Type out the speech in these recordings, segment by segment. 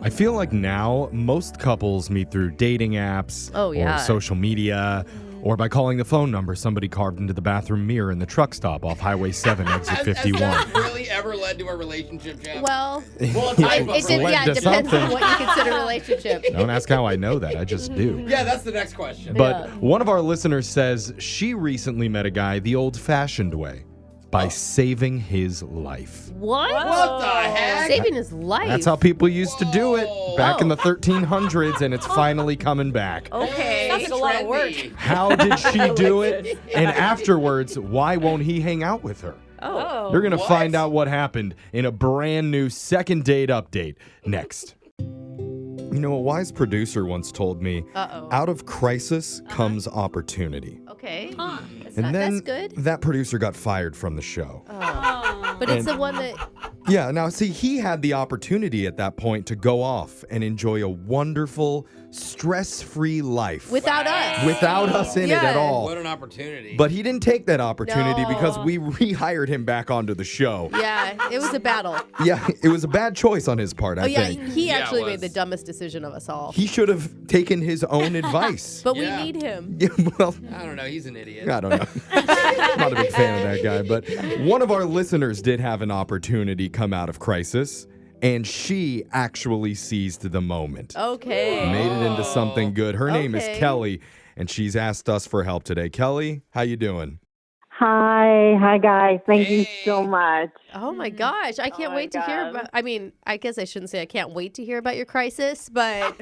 I feel like now most couples meet through dating apps or social media or by calling the phone number somebody carved into the bathroom mirror in the truck stop off Highway 7, exit 51. Has that really ever led to a relationship, Jeff? Well, it depends on what you consider a relationship. Don't ask how I know that. I just do. Yeah, that's the next question. But one of our listeners says she recently met a guy the old-fashioned way by saving his life. What? What the heck? Saving his life? That's how people used to do it back in the 1300s, and it's finally coming back. Okay. Sounds like a lot of work. How did she do it? And afterwards, why won't he hang out with her? Oh. You're going to find out what happened in a brand new second date update next. You know, a wise producer once told me, out of crisis comes opportunity. Okay. And then that's good. that producer got fired from the show. But it's the one that... Yeah, now see, he had the opportunity at that point to go off and enjoy a wonderful, stress-free life. Without us. Without us in it at all. What an opportunity. But he didn't take that opportunity No. because we rehired him back onto the show. Yeah, it was a battle. Yeah, it was a bad choice on his part, I think. He actually it made was. the dumbest decision of us all. He should have taken his own advice. But Yeah. we need him. Yeah, well, I don't know. He's an idiot. I don't know. Not a big fan of that guy, but one of our listeners did have an opportunity come out of crisis, and she actually seized the moment. Okay. Made it into something good. Her name is Okay. Kelly, and she's asked us for help today. Kelly, how you doing? Hi guys. Thank you so much. Oh my gosh. I can't my wait to hear God. about... I mean, I guess I shouldn't say I can't wait to hear about your crisis, but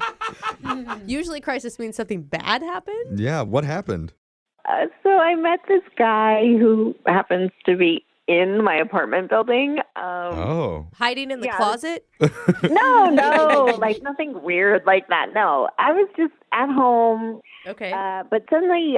usually crisis means something bad happened. Yeah, what happened? So I met this guy who happens to be in my apartment building. Oh. Hiding in the Yeah. closet? No, like nothing weird like that. No, I was just at home, Okay. but suddenly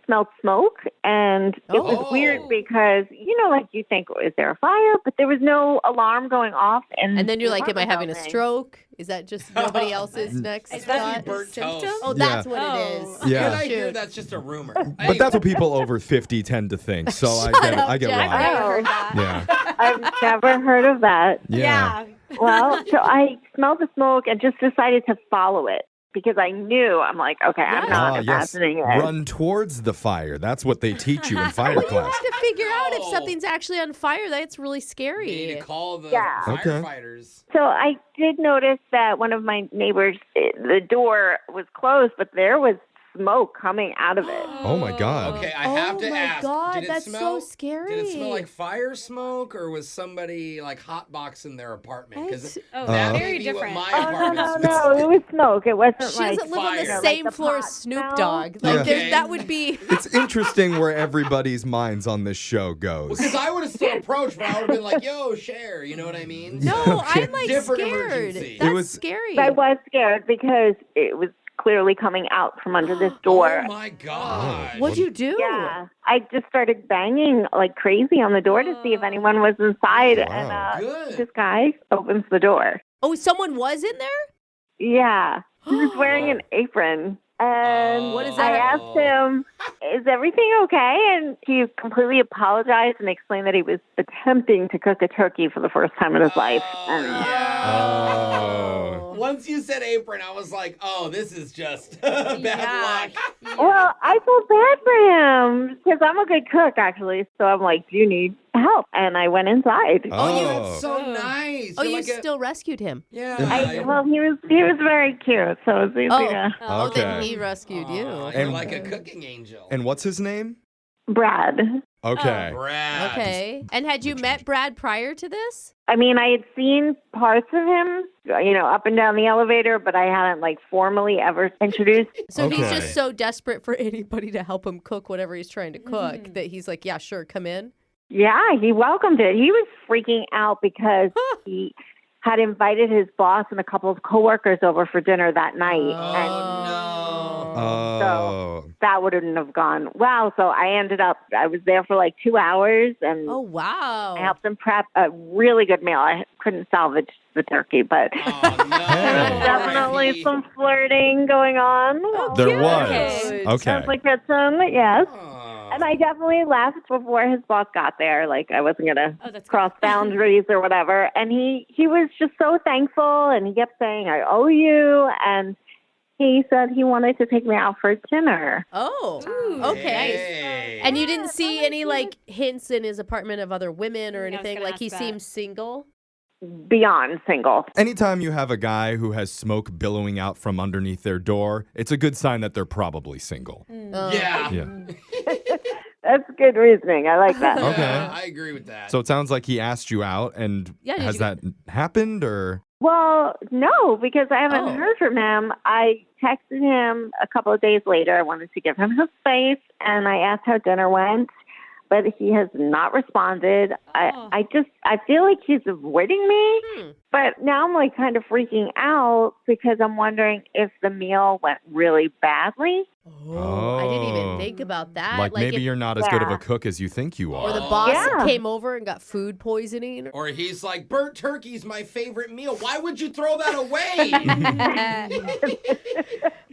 smelled smoke, and it was Oh. weird because, like you think, is there a fire? But there was no alarm going off. And then you're the like, am I apartment having a building. stroke? Is that just nobody else's next It's probably thought? burnt toast. Oh, that's what it is. Yeah. And I hear Shoot. that's just a rumor. But that's what people over 50 tend to think, so I get Jack. why. Oh, heard that. Yeah. I've never heard of that. Yeah. Well, so I smelled the smoke and just decided to follow it because I knew, I'm like, okay, I'm not imagining it. Run towards the fire. That's what they teach you in fire Well, you class. have to figure out if Oh. something's actually on fire. That's really You need scary. to call the Yeah. Okay. firefighters. So I did notice that one of my neighbors, the door was closed, but there was smoke coming out of it. Oh my God. Okay, I have to my ask. God, did it that's smell, so scary. Did it smell like fire smoke, or was somebody like hotboxing their apartment? Because Oh, that very may be different. what my Oh, apartment no, smells it was smoke. It wasn't She like doesn't live on the fire. same Like the floor as pot Snoop smell. Dogg. Yeah. Like, Okay. that would be... It's interesting where everybody's minds on this show goes. Because I would have still approached, but I would have been like, "Yo, share," you know what I mean? No, I'm like Different scared. emergency. That's It was- scary. I was scared because it was clearly coming out from under this door. Oh my god! What'd you do? Yeah, I just started banging like crazy on the door to see if anyone was inside, Wow. and Good. this guy opens the door. Oh, someone was in there? Yeah, he was wearing an apron, and What is I that? asked him, "Is everything okay?" And he completely apologized and explained that he was attempting to cook a turkey for the first time in his life. And Oh. Once you said apron, I was like, "Oh, this is just bad luck." well, I felt bad for him because I'm a good cook, actually. So I'm like, "Do you need help?" And I went inside. That's so nice. Oh, You're you like a- still rescued him. Yeah. Well, he was very cute, so it was easy to. Oh, then Okay. he rescued you. You're And- like a cooking angel. And what's his name? Brad. Okay. Brad. Okay. And had you met Brad prior to this? I mean, I had seen parts of him, up and down the elevator, but I hadn't like formally ever introduced. So he's Okay. just so desperate for anybody to help him cook whatever he's trying to cook that he's like, yeah, sure, come in. Yeah, he welcomed it. He was freaking out because he had invited his boss and a couple of coworkers over for dinner that night. And Oh. that wouldn't have gone well. So I was there for like 2 hours, and Oh, wow. I helped him prep a really good meal. I couldn't salvage the turkey, but Oh, no. Hey. definitely R.I.P. some flirting going on. There cute. was. Okay. Sounds like that's yes. Aw. And I definitely left before his boss got there. Like I wasn't gonna cross boundaries or whatever. And he was just so thankful, and he kept saying, "I owe you." And he said he wanted to take me out for dinner. Oh, okay. Hey. And you didn't see any like hints in his apartment of other women or anything? Like he seems single? Beyond single. Anytime you have a guy who has smoke billowing out from underneath their door, it's a good sign that they're probably single. Yeah. That's good reasoning. I like that. Okay. I agree with that. So it sounds like he asked you out, and has that happened, or? Well, no, because I haven't heard from him. I texted him a couple of days later. I wanted to give him his space, and I asked how dinner went, but he has not responded. I feel like he's avoiding me, but now I'm like kind of freaking out because I'm wondering if the meal went really badly. Oh, I didn't even think about that. Like maybe you're not as good of a cook as you think you are. Or the boss came over and got food poisoning. Or he's like, burnt turkey's my favorite meal. Why would you throw that away?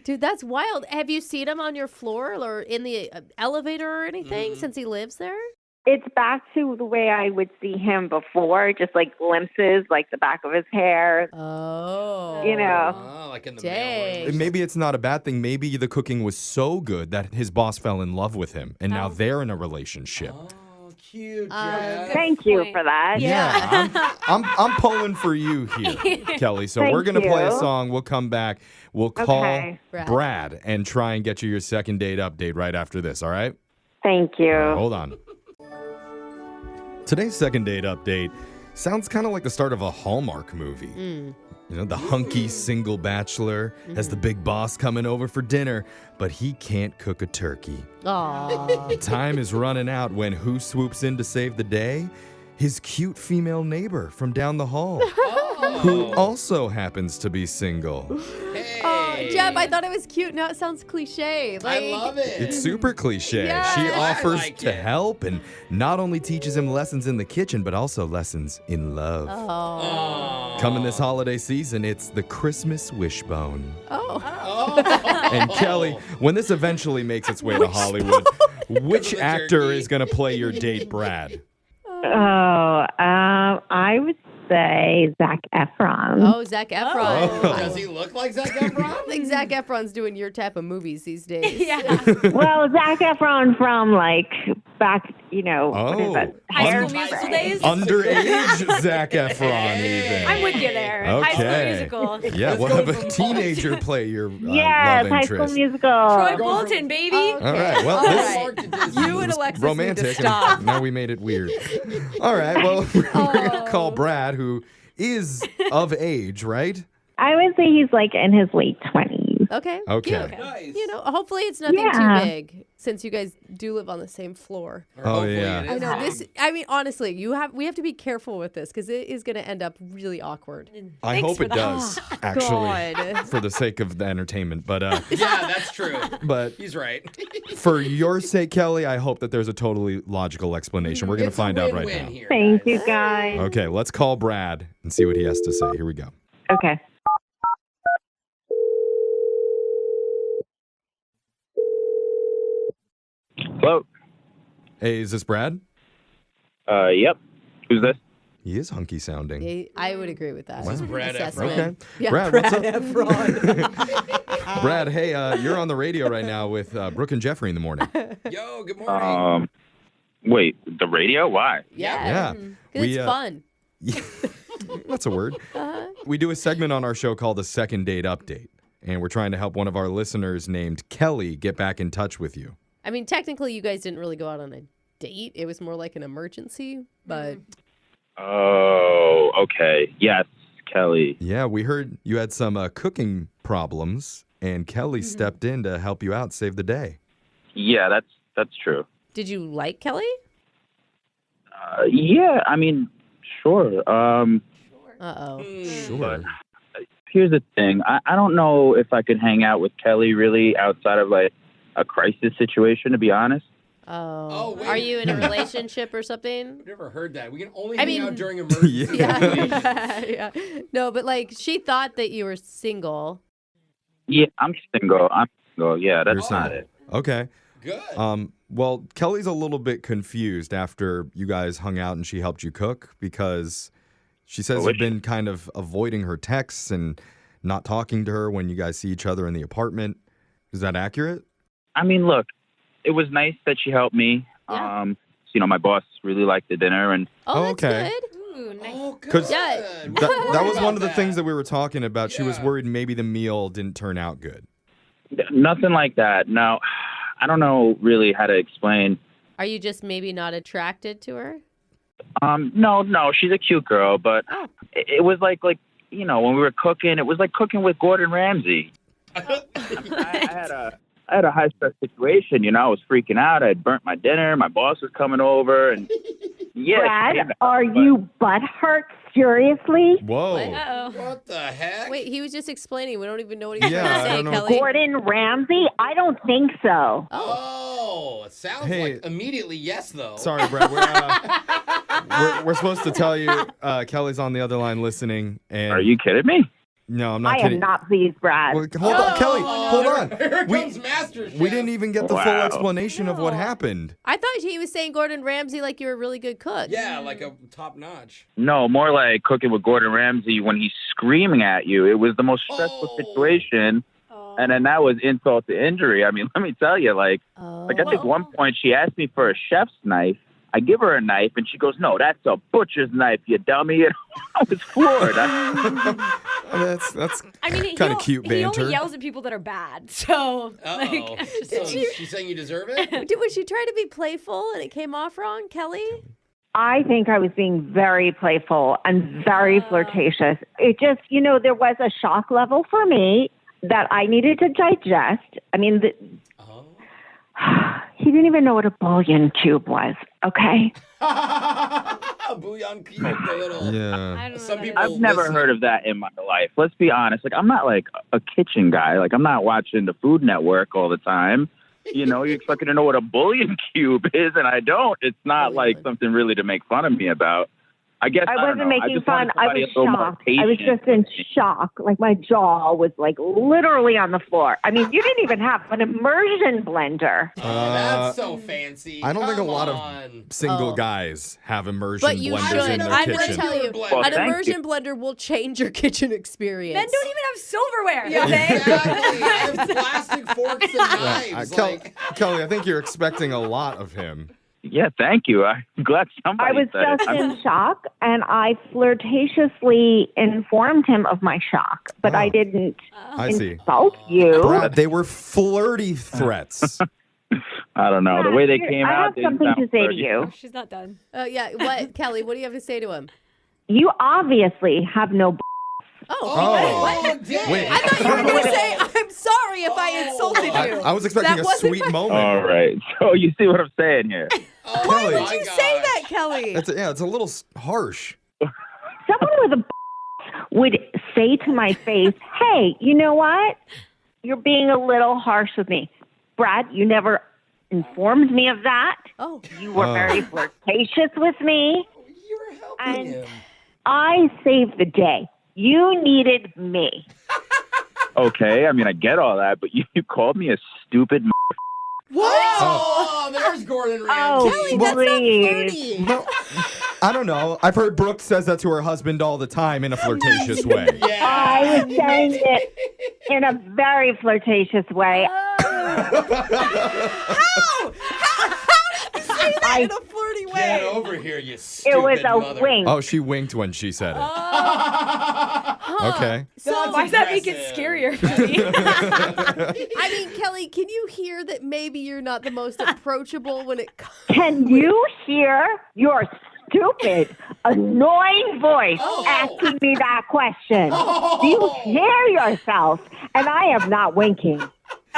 Dude, that's wild. Have you seen him on your floor or in the elevator or anything since he lives there? It's back to the way I would see him before, just like glimpses, like the back of his hair. Oh. You know. Oh, like in the Dang. mail. Maybe it's not a bad thing. Maybe the cooking was so good that his boss fell in love with him, and now they're in a relationship. Oh, cute, Jeff. Thank you for that. Yeah, I'm pulling for you here, Kelly. So we're going to play a song. We'll come back. We'll call Brad and try and get you your second date update right after this, all right? Thank you. Hold on. Today's second date update sounds kind of like the start of a Hallmark movie. You know, the hunky single bachelor has the big boss coming over for dinner, but he can't cook a turkey. Aww. Time is running out when who swoops in to save the day? His cute female neighbor from down the hall, who also happens to be single. Hey. Jeff, I thought it was cute. Now it sounds cliche. Like, I love it. It's super cliche. Yeah. She offers like to it. help and not only teaches him lessons in the kitchen, but also lessons in love. Oh. Coming this holiday season, it's the Christmas wishbone. Oh. And Kelly, when this eventually makes its way to Hollywood, which actor is going to play your date, Brad? I would say Zac Efron. Oh, Zac Efron. Does he look like Zac Efron? I think Zac Efron's doing your type of movies these days. Well, Zac Efron from like back, what is that? High School Musical days? Underage Zac Efron, even. I'm with you there. Okay. High School Musical. Yeah, Let's we'll go have a from teenager play your Yes, love High interest. School Musical. Troy Bolton, baby. All right, well, All this right. You and Alexis romantic. need to stop. And now we made it weird. All right, well, we're going to call Brad, who is of age, right? I would say he's like in his late 20s. Okay. Okay. Cute. Nice. Hopefully it's nothing Yeah. too big since you guys do live on the same floor. Or Oh, hopefully yeah. it I is know big. honestly, we have to be careful with this because it is going to end up really awkward. I Thanks hope for it that. does, actually, God. for the sake of the entertainment. But Yeah, that's true. but He's right. for your sake, Kelly, I hope that there's a totally logical explanation. We're going to It's a find out right win-win now. here, Thank guys. you, guys. Okay, let's call Brad and see what he has to say. Here we go. Okay. Hello. Hey, is this Brad? Yep. Who's this? He is hunky sounding. Yeah, I would agree with that. This is Brad assessment. Okay. Yeah, Brad, what's up? Efron. Brad, hey, you're on the radio right now with Brooke and Jeffrey in the morning. Yo, good morning. Wait, the radio? Why? Yeah. Yeah. 'Cause We, it's fun. That's a word. We do a segment on our show called the Second Date Update, and we're trying to help one of our listeners named Kelly get back in touch with you. I mean, technically, you guys didn't really go out on a date. It was more like an emergency, but Oh, okay. Yes, Kelly. Yeah, we heard you had some cooking problems, and Kelly stepped in to help you out, save the day. Yeah, that's true. did you like Kelly? Yeah, I mean, sure. Uh-oh. Sure. Here's the thing. I don't know if I could hang out with Kelly really outside of like a crisis situation, to be honest. Oh. wait. Are you in a relationship or something? I've never heard that. We can only I hang mean- out during emergencies. Yeah. Yeah. No, but like she thought that you were single. Yeah, I'm single. Yeah, You're that's not single. it. Okay. Good. Well, Kelly's a little bit confused after you guys hung out and she helped you cook because she says you've been kind of avoiding her texts and not talking to her when you guys see each other in the apartment. Is that accurate? I mean, look, it was nice that she helped me. Yeah. My boss really liked the dinner, and Oh, that's okay. good. Ooh, nice. Oh, good. 'Cause Yeah. That was one of the that. things that we were talking about. She was Yeah. worried maybe the meal didn't turn out good. nothing like that. No, I don't know really how to explain. Are you just maybe not attracted to her? No, she's a cute girl, but Oh. it was like when we were cooking, it was like cooking with Gordon Ramsay. I had a high stress situation. I was freaking out. I had burnt my dinner. My boss was coming over, and Brad, are you butthurt? Seriously? Whoa. Uh-oh. What the heck? Wait, he was just explaining. We don't even know what he's Yeah, trying I to say, don't know. Kelly. Gordon Ramsay? I don't think so. Oh, it sounds Hey. like immediately yes, though. Sorry, Brad. We're supposed to tell you Kelly's on the other line listening. And Are you kidding me? No, I'm not I kidding. am not pleased, Brad. Well, hold on, Kelly. Hold on. Here We- comes Master Chef. We didn't even get the full Wow. explanation of what happened. I thought he was saying Gordon Ramsay like you're a really good cook. Yeah, like a top notch. No, more like cooking with Gordon Ramsay when he's screaming at you. It was the most stressful Oh. situation, and then that was insult to injury. I mean, let me tell you, I think one point she asked me for a chef's knife. I give her a knife, and she goes, "No, that's a butcher's knife, you dummy." And I was floored. That's I mean, kind of cute He banter. only yells at people that are bad. So, Uh-oh. I'm just So saying. she's saying you deserve it? Was she trying to be playful and it came off wrong, Kelly? I think I was being very playful and very flirtatious. It just, there was a shock level for me that I needed to digest. I mean, Oh. he didn't even know what a bouillon cube was, okay? Bouillon cube, the little... Yeah. I don't know Some what that people- is. I've never listen. heard of that in my life. Let's be honest. I'm not like a kitchen guy. I'm not watching the Food Network all the time. You're expecting to know what a bouillon cube is, and I don't. It's not like something really to make fun of me about. I guess I don't wasn't know. making just fun. wanted I somebody was a little more shocked. I was patient. just in shock. Like my jaw was like literally on the floor. I mean, you didn't even have an immersion blender. Oh, that's so fancy. I don't think a lot of on. single Oh. guys have immersion But you blenders should. in their I'm kitchen. going to tell you, Well, an thank immersion blender will change your kitchen experience. Men don't even have silverware. Yeah, okay? exactly. I have plastic forks and knives. Kelly, I think you're expecting a lot of him. Yeah, thank you. I'm glad I somebody was said just it. in shock, and I flirtatiously informed him of my shock, but I didn't I see. insult you. Brad, they were flirty threats. I don't know. The way they came I out, have didn't something sound to say to flirty. you. She's not done. Yeah, what, Kelly, what do you have to say to him? You obviously have no. Oh. damn. Wait. I thought you were going to say, I'm sorry if I insulted you. I was expecting That a wasn't sweet my- moment. All right. So you see what I'm saying here. Oh, Why Kelly. would you say that, Kelly? It's a little harsh. Someone with a would say to my face, "Hey, you know what? You're being a little harsh with me, Brad. You never informed me of that. Oh. You were very flirtatious with me, You're helping and him. I saved the day. You needed me." Okay, I mean, I get all that, but you called me a stupid. Oh, there's Gordon Ramsay. Kelly, that's please. not flirty. Well, I don't know. I've heard Brooke says that to her husband all the time in a flirtatious way. Yeah. I was saying it in a very flirtatious way. Say that in a flirty way. Get over here, you stupid It was a mother. wink. Oh, she winked when she said it. Okay. So, Why does that make it impressive. scarier for me? I mean, Kelly, can you hear that maybe you're not the most approachable when it comes? Can you hear your stupid, annoying voice Oh. asking me that question? Do you hear yourself? And I am not winking.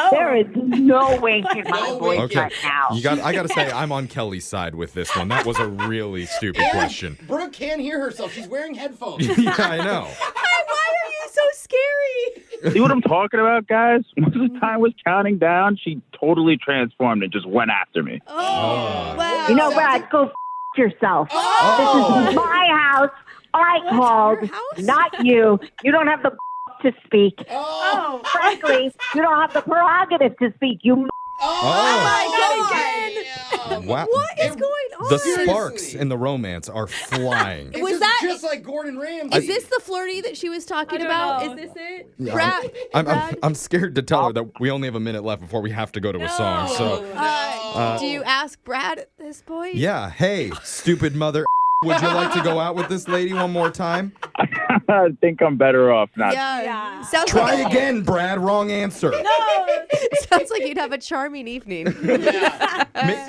There is no wink in my No voice winking. right now. I got to say, I'm on Kelly's side with this one. That was a really stupid question. Brooke can't hear herself. She's wearing headphones. Yeah, I know. Why are you so scary? See what I'm talking about, guys? Once the time was counting down, she totally transformed and just went after me. Oh, wow. You know, Brad, go yourself. Oh. This is my house. I called, your house? not you. You don't have the to speak. Oh. Frankly, you don't have the prerogative to speak. You Oh, my God. Wow. What is going on? The Seriously. sparks in the romance are flying. Is Was this that- just like Gordon Ramsay? Is this the flirty that she was talking I don't about? know. Is this it? Yeah, Brad? I'm scared to tell her that we only have a minute left before we have to go to a song. So, Do you ask Brad at this point? yeah. Hey, stupid mother. Would you like to go out with this lady one more time? I think I'm better off not. Yeah. Sounds Try like again, Brad. Wrong answer. sounds like you'd have a charming evening.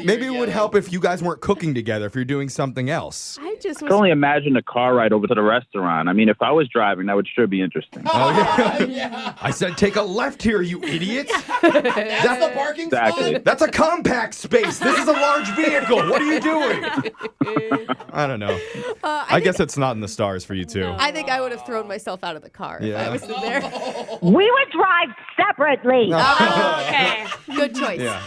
Maybe it would help if you guys weren't cooking together, if you're doing something else. I just I was can only imagine a car ride over to the restaurant. I mean, if I was driving, that would sure be interesting. Oh, yeah. I said take a left here, you idiot. That's the parking Exactly. spot? That's a compact space. This is a large vehicle. What are you doing? I don't know. I guess it's not in the stars for you two. I think I would have thrown myself out of the car if Yeah. I was in there. We would drive separately. Oh, okay. Good choice. Yeah.